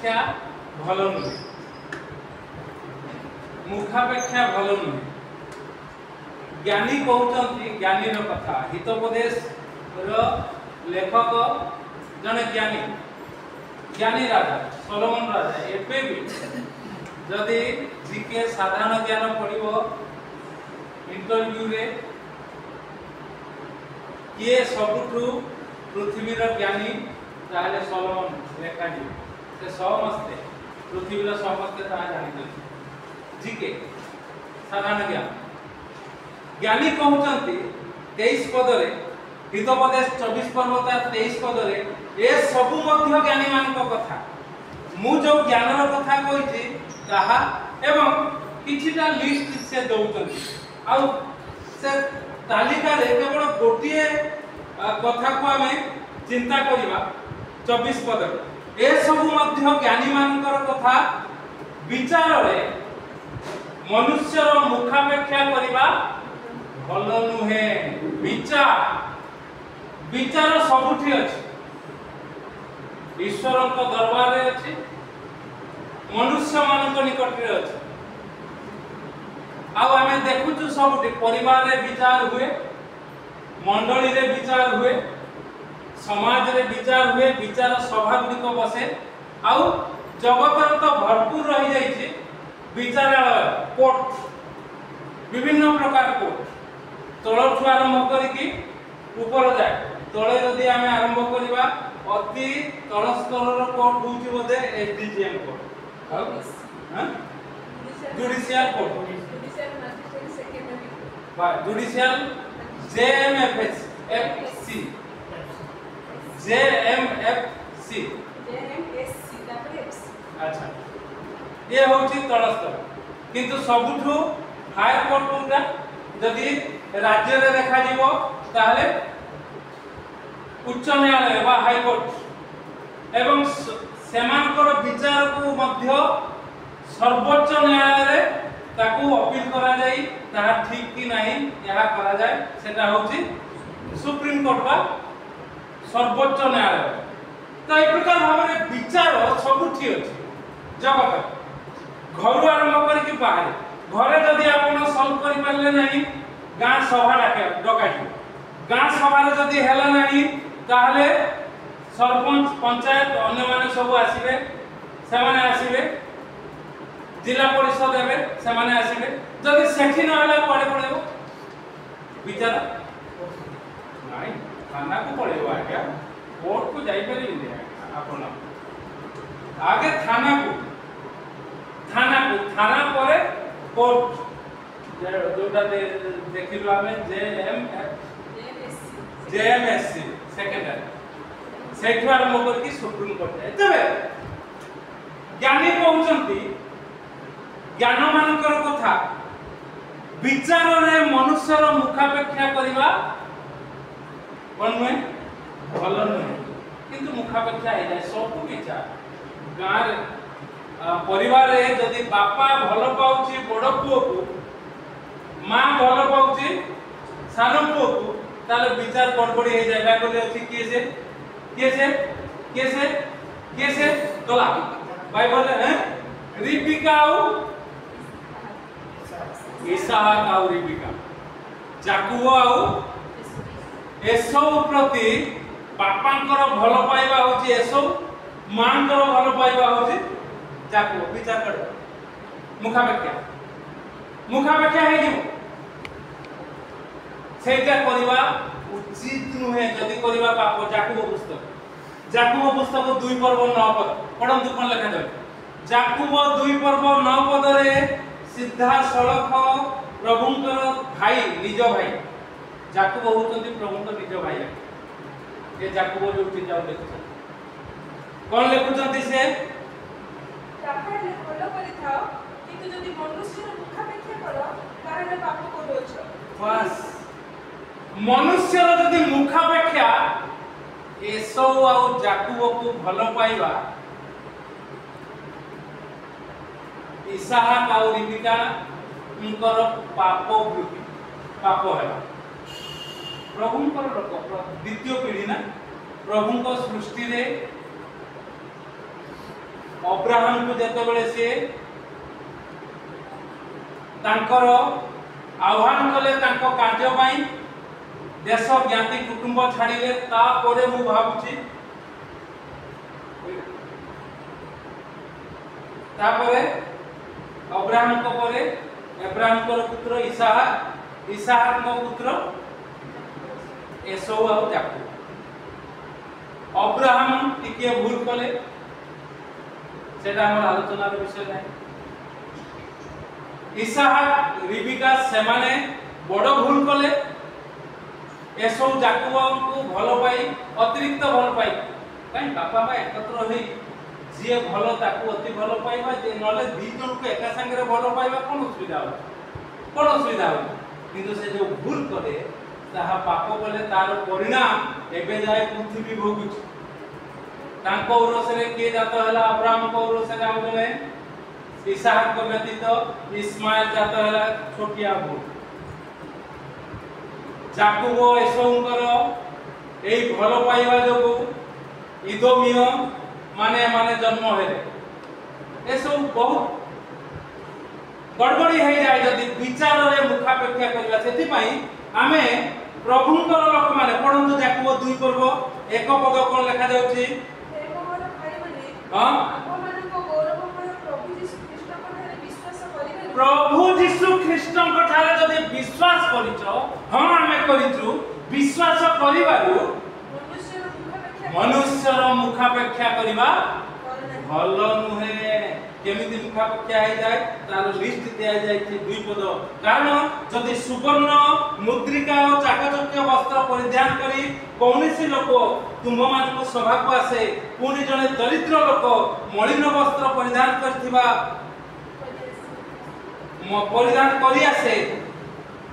मुखापेक्षा भल नुहे मुखापेक्षा भल नुहे ज्ञानी कहते ज्ञानी कथा हितोपदेश लेखक जने ज्ञानी ज्ञानी राजा सोलोमन राजा एबे भी जदि जीके साधारण ज्ञान पड़िबो इंटरव्यू रे किए सबुठु पृथ्वीर ज्ञानी ताले सोलोमन लेखा जी से समस्ते पृथ्वीर समस्ते ता जानि जीके साधारण ज्ञान ज्ञानी कहते 23 पदरे हितोपदेश 24 पर्वता 23 पदरे ए सबु मध्य ज्ञानी मान कथा मु जो ज्ञानर कथा कहिछि ताहा एवं किछिटा लिस्ट से दउतନ୍ତି आ से तालिका रे केवल गोटिए कथा को हमें चिंता करिबा 24 पद ए सबु मध्य ज्ञानी मानकर कथा विचार रे मनुष्यर मुखापेक्षा करिबा भल नुहे विचार विचार सबुठी अछि ईश्वर को दरबार रे अछि मनुष्य मानक निकट रे अछि आ हमें देखुछु सबुठी परिवार रे विचार हुए मंडली रे विचार हुए समाज रे विचार हुए विचार सभा गुडी को बसे आ जगत तो भरपूर रही जाई छी विचारालय कोर्ट विभिन्न प्रकार कोर्ट तलठु आरंभ करिकी ऊपर जाए तले जदि आमे आरंभ करिबा अति तल स्तर कोर्ट होउची बोधे एसडीजीएम कोर्ट हां judicial court judicial magistrate secondary बा जुडिशियल जेएमएफसी जेएमएफसी तापर एफसी अच्छा ये होउची तल स्तर किंतु सबुठु हायर कोर्ट कोनटा जदि राज्य रे देखा जीवो ताहले उच्च न्यायालय बा हाई कोर्ट एवं सेमानकर विचार को मध्य सर्वोच्च न्यायालय रे ताकू अपील करा जाई ता ठीक कि नहीं यहा करा जाए सेटा होची सुप्रीम कोर्ट बा सर्वोच्च न्यायालय तो ए प्रकार भाबरे विचार सबुठी अछि जगत घर आरंभ करी कि बाहर घरे जदि आपण सॉल्व करि पाले नहीं गां सभा डकाई गां सभा रे जदि हेला नहीं ताहले सरपंच पंचायत अन्य माने सब आसीबे से माने आसीबे जिला परिषद हेबे से माने आसीबे जदि सेठी न होला पड़े पड़ेबो विचार नाही थाना को पड़ेबो आज्ञा कोर्ट को जाई परिबे आपण आगे थाना को थाना परे कोर्ट जोटा देखिलु हमें जेएमएससी सेकेंडरी सेठु आरंभ करके सुप्रीम कोर्ट जाए तबे ज्ञानी कहउचंती ज्ञान मानकर कथा विचार रे मनुष्यर मुखापेक्षा करिबा कोन नुहे भल नुहे किंतु मुखापेक्षा हे जाय सब विचार गां रे परिवार रे जदि बापा भल पाउची बड़ पुओ को मां भल पाउची सानो पुओ को ताले विचार गड़बड़ी हे जाय बागले अछि केसे तोला बाइबल है रिबिका आउ इसहाक आउ रिबिका जाकुब आउ एसौ प्रति बापांकर भल पाइबा होची एसौ मांकर भल पाइबा होची जाकुब विचार कर मुखापेक्षा हे जिवो सेटा करिवा उचित नुहे जदि करिवा पाप जाकुब पुस्तक 2 पर्व 9 पद पढंतु कोन लेखा जाय जाकुब 2 पर्व 9 पद रे सीधा सड़क प्रभुंकर भाई निज भाई जाकुब होतंती प्रभुंकर निज भाई ए जाकुब जो उठी जाउ देखु कोन लेखुचंती से तापर फॉलो करि थाओ किंतु जदि मनुष्य मुखापेक्षा करो तारे पाप करोछ बस मनुष्य जदि मुखापेक्षा एसौ आ जाकुब को भल पाइबा इसहाक आ रिबिका उनकर पाप वृत्ति पाप है प्रभुंकर लोक द्वितीय पीढ़ी ना प्रभुंक सृष्टि रे अब्राहम को जेतेबेले से तांकर आह्वान कले तांको कार्य पाई देश ज्ञाति कुटुंब छाड़िले तापरे मु भाबुची तापरे अब्राहम को परे अब्राहम को पुत्र इसहाक इसहाक को पुत्र एसौ और याकूब अब्राहम टिके भूल कले सेटा हमर आलोचनार विषय नाही इसहाक रिबिका सेमाने बड़ भूल कले एसौ याकूब को भलो पाई अतिरिक्त भल पाई काई बापा मां एकत्र होई जे भलो ताकू अति भलो पाइबा जे नले दी जन को एका संगे भलो पाइबा कोन सुविधा हो किंतु से जो भूल करे ताहा पाप कले तार परिणाम एबे जाय पृथ्वी भोगुछ तांको उरसरे के जात हला अब्राहम को उरसरे आउले इसहाक को व्यतीत इस्माइल जात हला छोटिया भूल याकूब एसौंकर एई भलो पाइबा जोगु इदोमियो माने माने जन्म हेले ए सब बहुत गड़बड़ी है जाय जदी विचार रे मुखापेक्षा करला सेति पई आमे प्रभुंकर लोक माने पढंतु याकूब 2 पर्व एक पद कोन लिखा जाउची हे मोर भाई माने हां आपमन को गौरवमय प्रभु जीशु ख्रीष्ट ठारे विश्वास करिवे प्रभु जीशु ख्रीष्ट ठारे जदी विश्वास करिचो हां आमे करिचु विश्वास करिबारु मनुष्यर मुखापेक्षा करबा भल नुहे केमिति मुखापेक्षा हे जाय तार लिस्ट दिया जाय छै 2 पद कारण जदि सुवर्ण मुद्रिका और चाकचक्य वस्त्र परिधान करी कौनसी लोक तुम मान को सभा को आसे पुनी जने दरिद्र लोक मलिन वस्त्र परिधान करथिबा परिधान करी आसे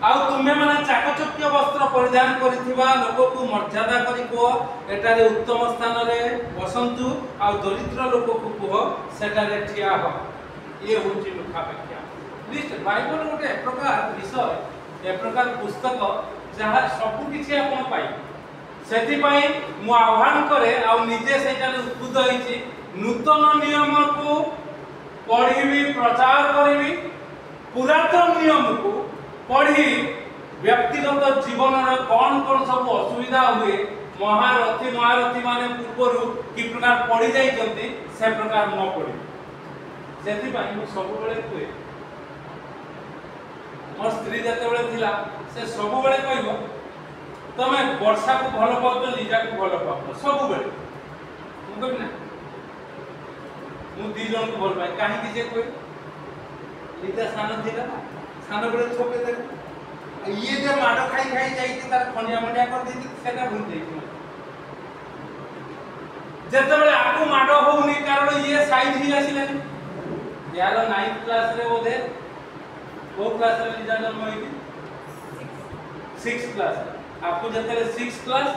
आ तुमे माने चाकचक्य वस्त्र परिधान करिथिबा लोक को मर्यादा करी को एटारे उत्तम स्थान रे बसंतु आ दरिद्र लोक को को सेटारे ठिया हो ये होची मुखापेक्षा लिस्ट बाइबल गोटे एक प्रकार विषय एक प्रकार पुस्तक जहा सब किछि आपण पाई सेति पई मु आह्वान करे आ निजे सेटारे उद्बुद्ध होईची नूतन नियम को पढिबी प्रचार करिबी पुरातन नियम को पढ़ी व्यक्तिगत जीवन में कौन कौन सब असुविधा हुए महारथी माने पूर्व कि प्रकार पढ़ी जाइछन्ति से प्रकार न पढ़ी सेति पई मु सब बेले कुए मोर स्त्री जते बेले थिला से सब बेले कहबो तमे वर्षा को भलो पाउ तो लीजा को भलो पाउ सब बेले मु कहबी ना मु दी जन को भल पाए काहे कि जे कोइ लीजा सान थिला ना खाना बड़े छोटे थे ये जो माडो खाई खाई जाई थी तार खनिया मंडिया कर दी थी सेटा भूल जाई थी जेते बेले आकु माडो होउनी कारण ये साइज ही आसिलानी यार 9th क्लास रे ओदे को क्लास रे लिजा जन्म होई थी 6th क्लास आपको जेते 6th क्लास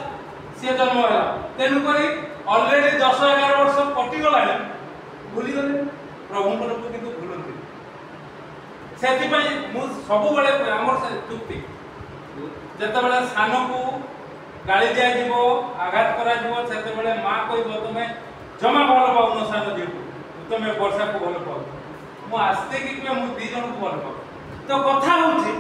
से जन्म होला तेनु करी ऑलरेडी 10 11 वर्ष कटि गलानी भूली गले प्रभु को लोक किंतु भूलंती सेति पई मु सब बेले हमर से चुक्ति जते बेले सानो को गाली दिया जीवो आघात करा जीवो सेते बेले मां कहबो तुमे जमा भलो पाउनो सानो जीवो तुमे वर्षा को भलो पाउ मु आस्ते कि के मु दी जन को भलो पाउ तो कथा होची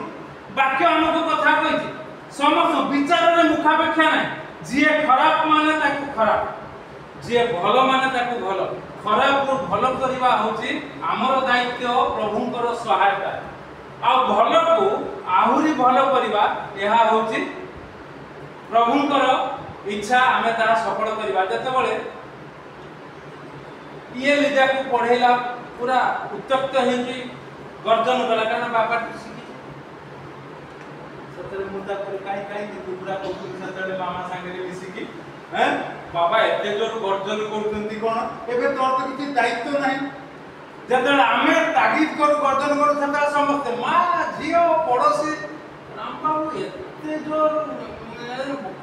वाक्य हमको कथा कहिची समस्त विचार रे मुखापेक्षा नै जे खराब माने ताकू खराब जे भलो माने ताकू भलो खराब को भलो करबा होची हमर दायित्व प्रभुंकर सहायता आ भलो को आहुरी भलो करबा एहा होची प्रभुंकर इच्छा हमें तारा सफल करबा जते बेले ये लिजा को पढ़ेला पूरा उत्तप्त हेकी गर्जन कला कारण बाबा शिखी सतरे मुद्दा कर काई कि पूरा कोकुल सतरे मामा संगे मिसी की हैं बाबा एते जोर गर्जन करतंती कोन एबे तोर तो किछि दायित्व नाही जतले आमे तागीद करू गर्जन करू सता समस्त मां जियो पड़ोसी राम बाबू एते जोर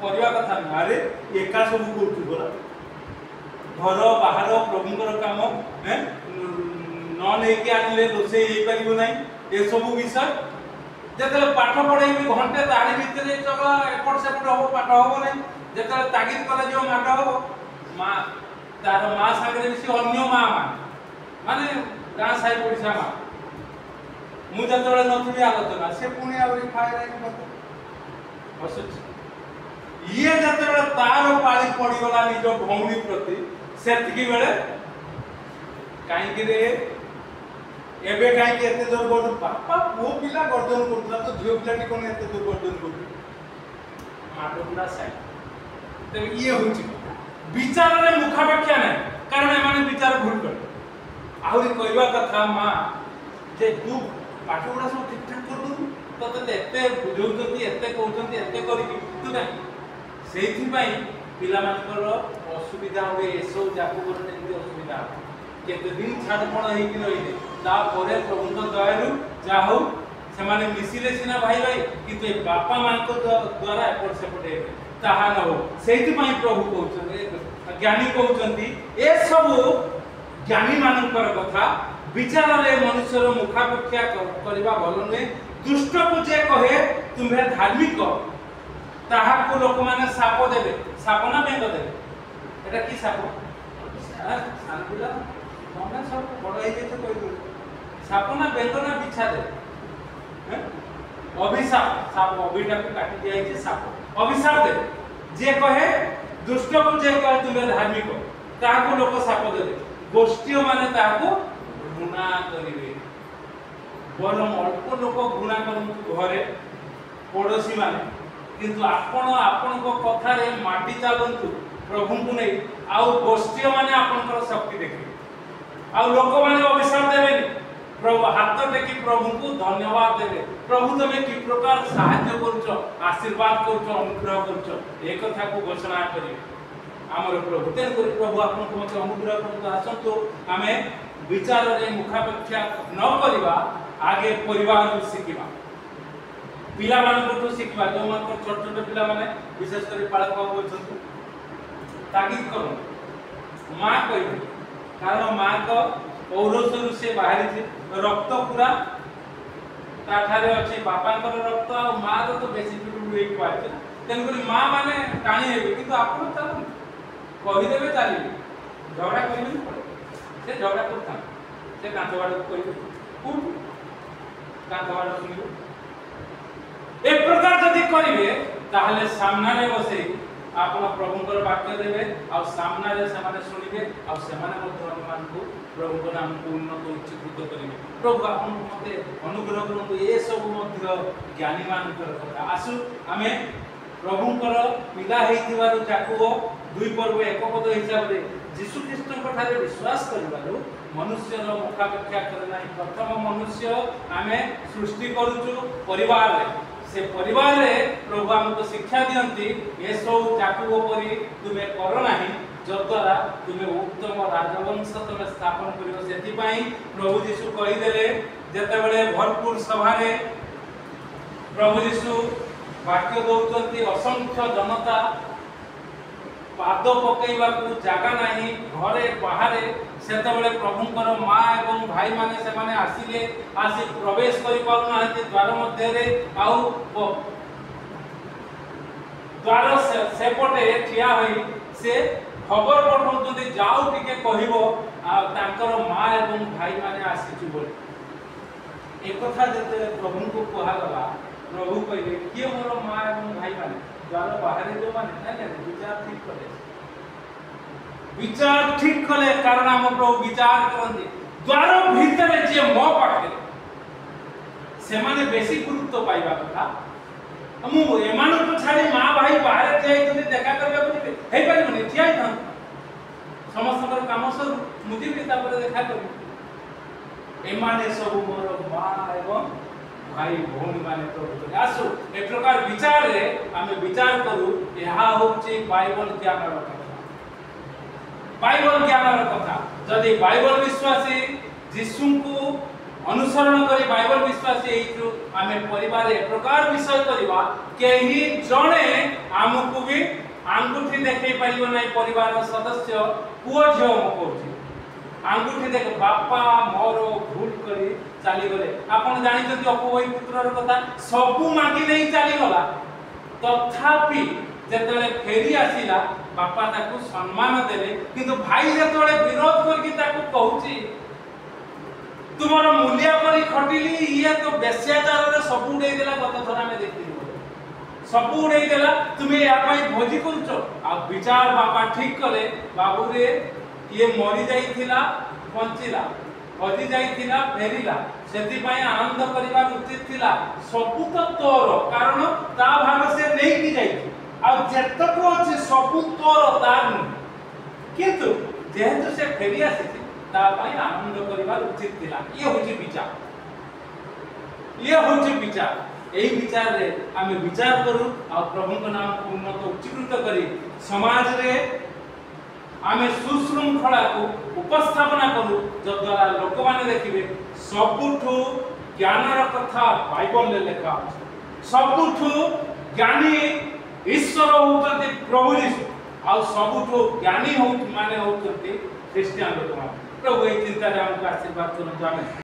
परिवा कथा मारे एका सब करतु बोला घर बाहर प्रभुंकर काम हैं न नै के आनले रोसे हे परिबो नाही ए सब विषय जतले पाठ पढाई घंटे ताड़ी भितरे चगला एपट सेपट हो पाठ हो नाही जतले तागीद कला जो माड हो मां तार मां संगे मिसी अन्य मां गाँ साई पड़िशा मा मु जतबेले नथिबी आलोचना से पुणी आवरी खाए राखी मते हसुच ये जतबेले तार पाळी पड़ीगला निज भौणी प्रति सेतिकी बेले काई कि रे एबे काई कि एते जोर गर्दन बापा पो पिला गर्दन करथला तो झियो पिलाटी कोन एते जोर गर्दन करथि माटो पुरा साई ते ये होची विचार रे मुखापेक्षा नै कारण एमाने विचार भूल कर आहुरी कहवा कथा मा जे तू पाठ गुड़ा सब ठीक ठाक कर दू तो ते एते बुझौचंती एते कहउचंती एते करी तू नै सेहि पई पिला मानकर असुविधा होए एसो जाकू करने जे असुविधा केते दिन छाड़ पण हेई कि रहिले ता परे प्रभु दयालु जा हो से माने मिसिले सिना भाई भाई कि बापा मान को द्वारा एपट सेपटे ताहा न हो सेहि पई प्रभु कहउचंती ज्ञानी कहउचंती ए सब ज्ञानी मानकर कथा विचार रे मनुष्यर मुखापेक्षा करबा भल नुहे दुष्ट को जे कहे तुम्हे धार्मिक ताहा को लोक माने साप देबे साप ना बेंग देबे एटा की साप सानपुला मने सब बड़ हे जे कहि दो साप ना बेंग ना बिछा दे हैं अभिशाप साप अभिटा को काटी दिया है साप अभिशाप दे जे कहे दुष्ट को जे कहे तुम्हे धार्मिक ताहा को लोक साप देबे गोष्ठी माने ताहा को घृणा करिवे बरम अल्प लोक घृणा करन घरे पड़ोसी माने किंतु आपण को कथा रे माटी चालंतु प्रभु को नै आउ गोष्ठी माने आपनकर शक्ति देखि आउ लोक माने अभिशाप देबेनी प्रभु हाथ टेकी प्रभु को धन्यवाद देबे प्रभु तमे की प्रकार सहायता करछो आशीर्वाद करछो अनुग्रह करछो ए कथा को घोषणा करिवे आमर प्रभु तेन करी प्रभु आपन को मते अनुग्रह करतो आसंतो आमे विचार रे मुखापेक्षा न करिबा आगे परिवार को सिखिबा पिला मान को सिखिबा जो मान को छोट छोट पिला माने विशेष करी पालक होछन ताकीद करो मां कहि कारण मां को पौरुष से बाहरी थी रक्त पूरा ताठारे अछि बापांकर रक्त आ मां तो बेसी पिटु एक पाइछ तेन करी मां माने टाणी हेबे किंतु आपन त कहि देबे चाली झगड़ा करिबे पड़े से झगड़ा करता से कांतवाड़ को कहि कोन कांतवाड़ सुनिबो एक प्रकार जदि करिवे ताहले सामना रे बसे आपण प्रभुकर वाक्य देबे आ सामना रे से माने सुनिबे आ से माने मत अनुमान को प्रभु नाम को उन्नत उच्चीकृत करिवे प्रभु आपण मते अनुग्रह करंतु ए सब मध्य ज्ञानी मानकर कथा आसु आमे प्रभुकर पिला हेतिबारु जाकुब दुई पर्व एक पद हिसाब रे यीशु ख्रीष्ट ठारे विश्वास करिबारु मनुष्यर मुखापेक्षा करे नाही प्रथम मनुष्य आमे सृष्टि करूछु परिवार रे से परिवार रे प्रभु हमको शिक्षा दियंती ए सब जाकुब परि तुमे कर नाही जद्वारा तुमे उत्तम राजवंश तुमे स्थापन करियो सेति पई प्रभु यीशु कहि देले जते बेले भरपूर सभा रे प्रभु यीशु वाक्य दउतंती असंख्य जनता पाद पकेइबा को जागा नाही घरे बाहरे सेतबेले प्रभुकर मां एवं भाई माने से माने आसीले आसी प्रवेश करि पाउ नाहंती द्वार मध्य रे आउ द्वार सेपटे ठिया होई से खबर पठौतंती जाऊ टिके कहिबो आ तांकर मां एवं भाई माने आसीछु बोली एक कथा जते प्रभु को कहा गला प्रभु कहले के मोर मां एवं भाई माने द्वार बाहर जो माने नहीं विचार ठीक कले कारण हम प्रभु विचार करंती द्वार भीतर जे मो पाखे से माने बेसी गुरुत्व पाइबा कथा हम एमान को छाड़ी मां भाई बाहर जाई तो देखा करबा को हे परिबने ठियाई था समस्त काम सब मुदी पिता पर देखा कर एमाने सब मोर मां एवं भाई भौणी माने प्रभु आसु एक प्रकार विचार रे आमे विचार करू यहा होची बाइबल ज्ञान रो कथा बाइबल ज्ञान रो कथा जदि बाइबल विश्वासी यीशु को अनुसरण करी बाइबल विश्वासी एइतु आमे परिवार एक प्रकार विषय करबा केही जणे हमकु भी आंगुठी देखै परिबो नै परिवार सदस्य पुओ झियो मकोची आंगुठी देख बापा मोर भूल करी चली गले आपण जानि जति अपवय पुत्रर कथा सबु मागी नै चली गला तथापि जेतले फेरी आसीला बापा ताकू सम्मान देले किंतु भाई जेतले विरोध करके ताकू कहूची तुमर मूल्य परी खटिली ये तो बेस्याचार रे सब उड़े देला गत थरा में देखि सब उड़े देला तुमे या पई भोजी करछो आ विचार बापा ठीक करे बाबू रे ये मरी जाइथिला बंचिला हजी जाइथिला फेरिला सेति पई आनंद करिबा उचित थिला सबु तो तोर कारण ता भाग से नै की जाइथि आ जेतक अछि सबु तोर तार किंतु जेहेतु से फेरि आसी ता पई आनंद करिबा उचित थिला ये होची विचार एही विचार रे आमे विचार करू आ प्रभु को नाम को उन्नत उच्चीकृत करी समाज रे आमे सुशृंखला को उपस्थापना करू जद्वारा लोक माने देखिबे सबुठु ज्ञानर कथा बाइबल ले लिखा सबुठु ज्ञानी ईश्वर होतते प्रभु यीशु आ सबुठु ज्ञानी हो माने होतते ख्रिस्टियन लोक माने प्रभु ए चिंता रे हमको आशीर्वाद करन जामे।